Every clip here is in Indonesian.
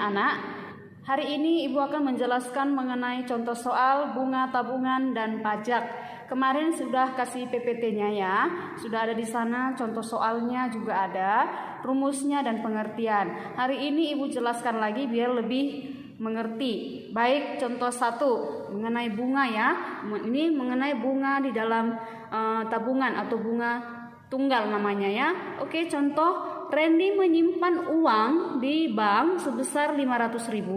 anak-anak, hari ini Ibu akan menjelaskan mengenai contoh soal bunga tabungan dan pajak. Kemarin sudah kasih PPT-nya ya, sudah ada di sana, contoh soalnya juga ada, rumusnya dan pengertian. Hari ini Ibu jelaskan lagi biar lebih mengerti. Baik, contoh 1 mengenai bunga ya. Ini mengenai bunga di dalam tabungan atau bunga tunggal namanya ya. Oke, contoh Randy menyimpan uang di bank sebesar Rp500.000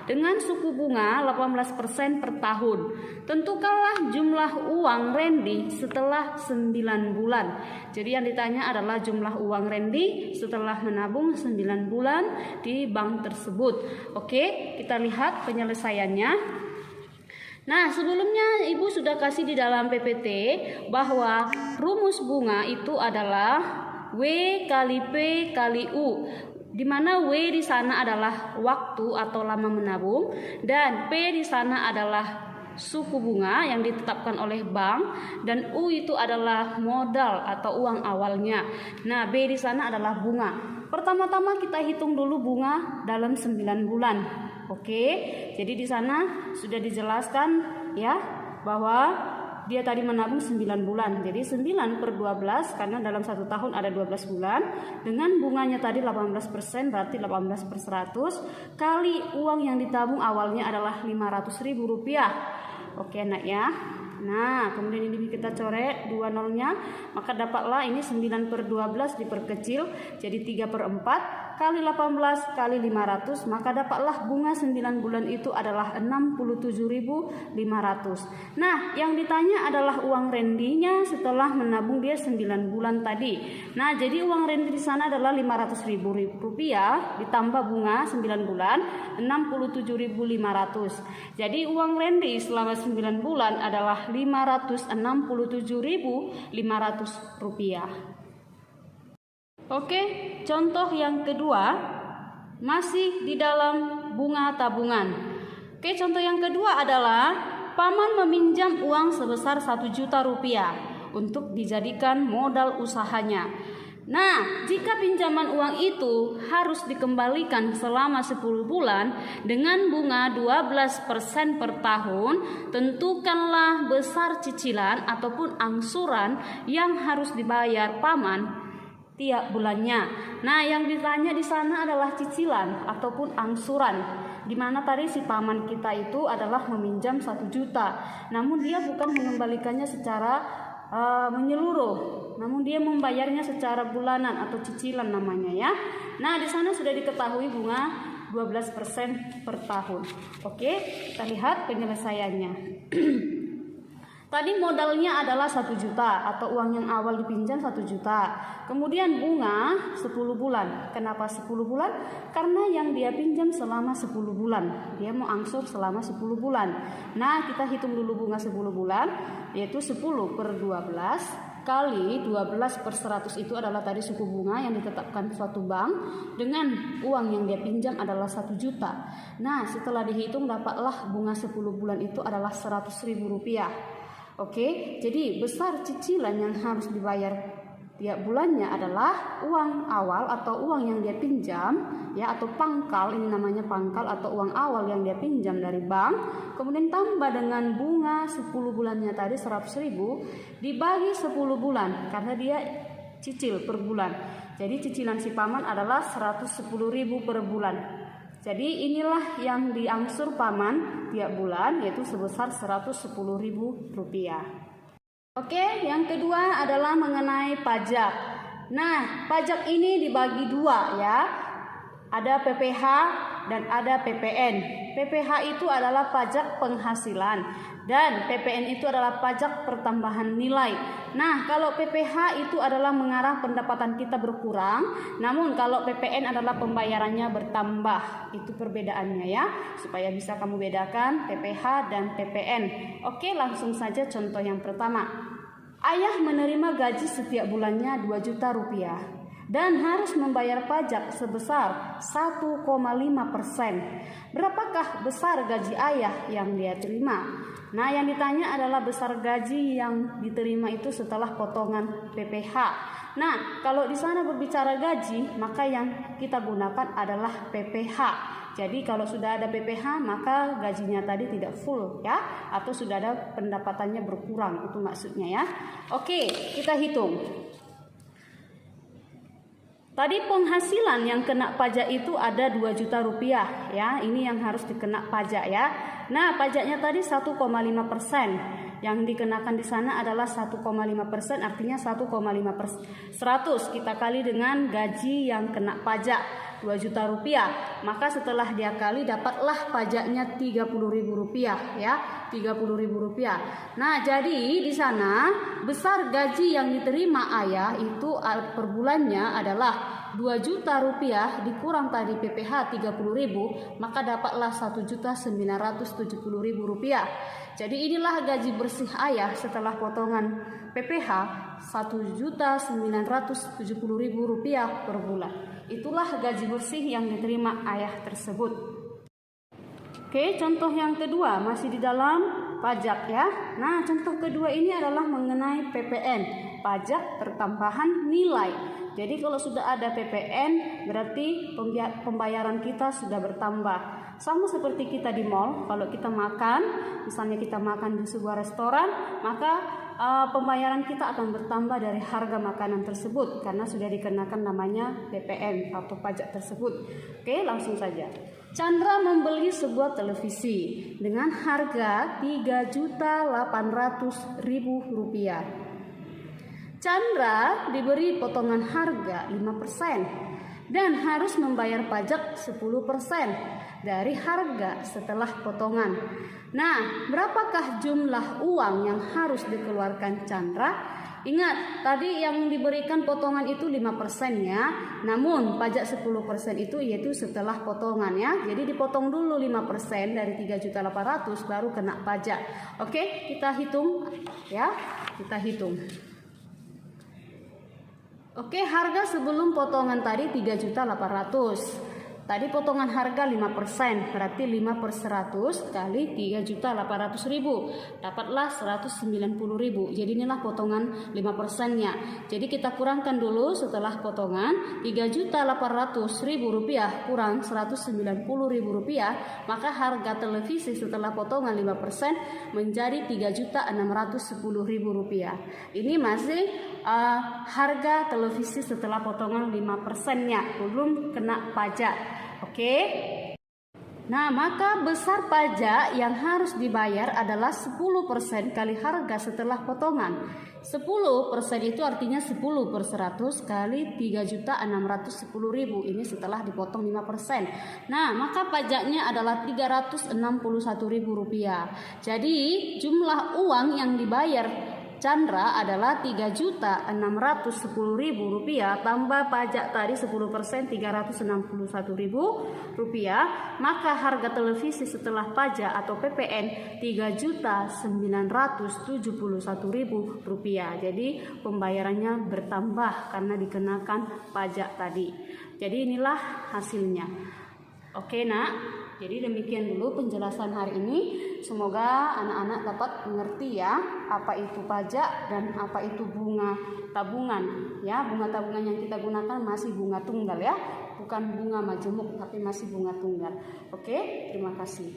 dengan suku bunga 18% per tahun. Tentukanlah jumlah uang Randy setelah 9 bulan. Jadi yang ditanya adalah jumlah uang Randy setelah menabung 9 bulan di bank tersebut. Oke, kita lihat penyelesaiannya. Nah, sebelumnya Ibu sudah kasih di dalam PPT bahwa rumus bunga itu adalah W kali P kali U, di mana W di sana adalah waktu atau lama menabung dan P di sana adalah suku bunga yang ditetapkan oleh bank dan U itu adalah modal atau uang awalnya. Nah, B di sana adalah bunga. Pertama-tama kita hitung dulu bunga dalam 9 bulan. Oke, jadi di sana sudah dijelaskan ya bahwa dia tadi menabung 9 bulan. Jadi 9 per 12 karena dalam 1 tahun ada 12 bulan. Dengan bunganya tadi 18% berarti 18 per 100 kali uang yang ditabung awalnya adalah Rp500.000. Oke nak ya. Nah, kemudian ini kita coret 2 nolnya, maka dapatlah ini 9 per 12 diperkecil jadi 3 per 4 kali 18 kali 500, maka dapatlah bunga 9 bulan itu adalah 67.500. Nah, yang ditanya adalah uang Randy-nya setelah menabung dia 9 bulan tadi. Nah, jadi uang Randy di sana adalah Rp500.000 ditambah bunga 9 bulan 67.500. Jadi uang Randy selama 9 bulan adalah Rp567.500. Oke, contoh yang kedua masih di dalam bunga tabungan. Oke, contoh yang kedua adalah paman meminjam uang sebesar Rp1.000.000 untuk dijadikan modal usahanya. Nah, jika pinjaman uang itu harus dikembalikan selama 10 bulan dengan bunga 12% per tahun, tentukanlah besar cicilan ataupun angsuran yang harus dibayar paman tiap bulannya. Nah, yang ditanya di sana adalah cicilan ataupun angsuran, di mana tadi si paman kita itu adalah meminjam 1 juta, namun dia bukan mengembalikannya secara menyeluruh, namun dia membayarnya secara bulanan atau cicilan namanya ya. Nah, di sana sudah diketahui bunga 12% per tahun. Oke, kita lihat penyelesaiannya. Tadi modalnya adalah 1 juta atau uang yang awal dipinjam 1 juta. Kemudian bunga 10 bulan. Kenapa 10 bulan? Karena yang dia pinjam selama 10 bulan. Dia mau angsur selama 10 bulan. Nah, kita hitung dulu bunga 10 bulan, yaitu 10 per 12 kali 12 per 100 itu adalah tadi suku bunga yang ditetapkan suatu bank dengan uang yang dia pinjam adalah 1 juta. Nah, setelah dihitung dapatlah bunga 10 bulan itu adalah Rp100.000. Oke, jadi besar cicilan yang harus dibayar tiap bulannya adalah uang awal atau uang yang dia pinjam ya, atau pangkal, ini namanya pangkal atau uang awal yang dia pinjam dari bank, kemudian tambah dengan bunga 10 bulannya tadi 100.000 dibagi 10 bulan karena dia cicil per bulan. Jadi cicilan si paman adalah 110.000 per bulan. Jadi inilah yang diangsur paman tiap bulan, yaitu sebesar Rp110.000. Oke, yang kedua adalah mengenai pajak. Nah, pajak ini dibagi 2 ya. Ada PPh dan ada PPN. PPh itu adalah pajak penghasilan dan PPN itu adalah pajak pertambahan nilai. Nah, kalau PPh itu adalah mengarah pendapatan kita berkurang, namun kalau PPN adalah pembayarannya bertambah. Itu perbedaannya ya, supaya bisa kamu bedakan PPh dan PPN. Oke, langsung saja contoh yang pertama. Ayah menerima gaji setiap bulannya Rp2 juta. dan harus membayar pajak sebesar 1,5%. Berapakah besar gaji ayah yang dia terima? Nah, yang ditanya adalah besar gaji yang diterima itu setelah potongan PPh. Nah, kalau di sana berbicara gaji, maka yang kita gunakan adalah PPh. Jadi kalau sudah ada PPh, maka gajinya tadi tidak full ya, atau sudah ada pendapatannya berkurang, itu maksudnya ya. Oke, kita hitung. Tadi penghasilan yang kena pajak itu ada 2 juta rupiah ya. Ini yang harus dikena pajak ya. Nah, pajaknya tadi 1,5%. Yang dikenakan di sana adalah 1,5%, artinya 1,5%. Kita kali dengan gaji yang kena pajak 2 juta rupiah. Maka setelah dia kali dapatlah pajaknya 30.000 rupiah ya. 30.000 rupiah. Nah, jadi di sana besar gaji yang diterima ayah itu per bulannya adalah 2 juta rupiah dikurang tadi PPh 30.000, maka dapatlah 1.970.000 rupiah. Jadi inilah gaji bersih ayah setelah potongan PPh 1.970.000 rupiah per bulan. Itulah gaji bersih yang diterima ayah tersebut. Oke, contoh yang kedua masih di dalam pajak ya. Nah, contoh kedua ini adalah mengenai PPN, pajak pertambahan nilai. Jadi kalau sudah ada PPN berarti pembayaran kita sudah bertambah. Sama seperti kita di mall, kalau kita makan, misalnya kita makan di sebuah restoran, maka pembayaran kita akan bertambah dari harga makanan tersebut karena sudah dikenakan namanya PPN atau pajak tersebut. Oke, langsung saja. Chandra membeli sebuah televisi dengan harga 3.800.000 rupiah. Chandra diberi potongan harga 5% dan harus membayar pajak 10% dari harga setelah potongan. Nah, berapakah jumlah uang yang harus dikeluarkan Chandra? Ingat, tadi yang diberikan potongan itu 5% ya. Namun pajak 10% itu yaitu setelah potongan ya. Jadi dipotong dulu 5% dari 3.800.000 baru kena pajak. Oke, kita hitung ya. Kita hitung. Oke, harga sebelum potongan tadi 3.800.000. Tadi potongan harga 5%, berarti 5/100 kali 3.800.000. Dapatlah 190.000. Jadi inilah potongan 5%-nya. Jadi kita kurangkan dulu setelah potongan 3.800.000 rupiah kurang 190.000 rupiah, maka harga televisi setelah potongan 5% menjadi 3.610.000 rupiah. Ini masih harga televisi setelah potongan 5%-nya, belum kena pajak. Oke. Nah, maka besar pajak yang harus dibayar adalah 10% kali harga setelah potongan. 10% itu artinya 10/100 kali 3.610.000. Ini setelah dipotong 5%. Nah, maka pajaknya adalah 361.000 rupiah. Jadi jumlah uang yang dibayar Chandra adalah 3.610.000 rupiah tambah pajak tadi 10% 361.000 rupiah, maka harga televisi setelah pajak atau PPN 3.971.000 rupiah. Jadi pembayarannya bertambah karena dikenakan pajak tadi. Jadi inilah hasilnya. Oke nak, jadi demikian dulu penjelasan hari ini. Semoga anak-anak dapat mengerti ya apa itu pajak dan apa itu bunga tabungan. Ya, bunga tabungan yang kita gunakan masih bunga tunggal ya, bukan bunga majemuk tapi masih bunga tunggal. Oke, terima kasih.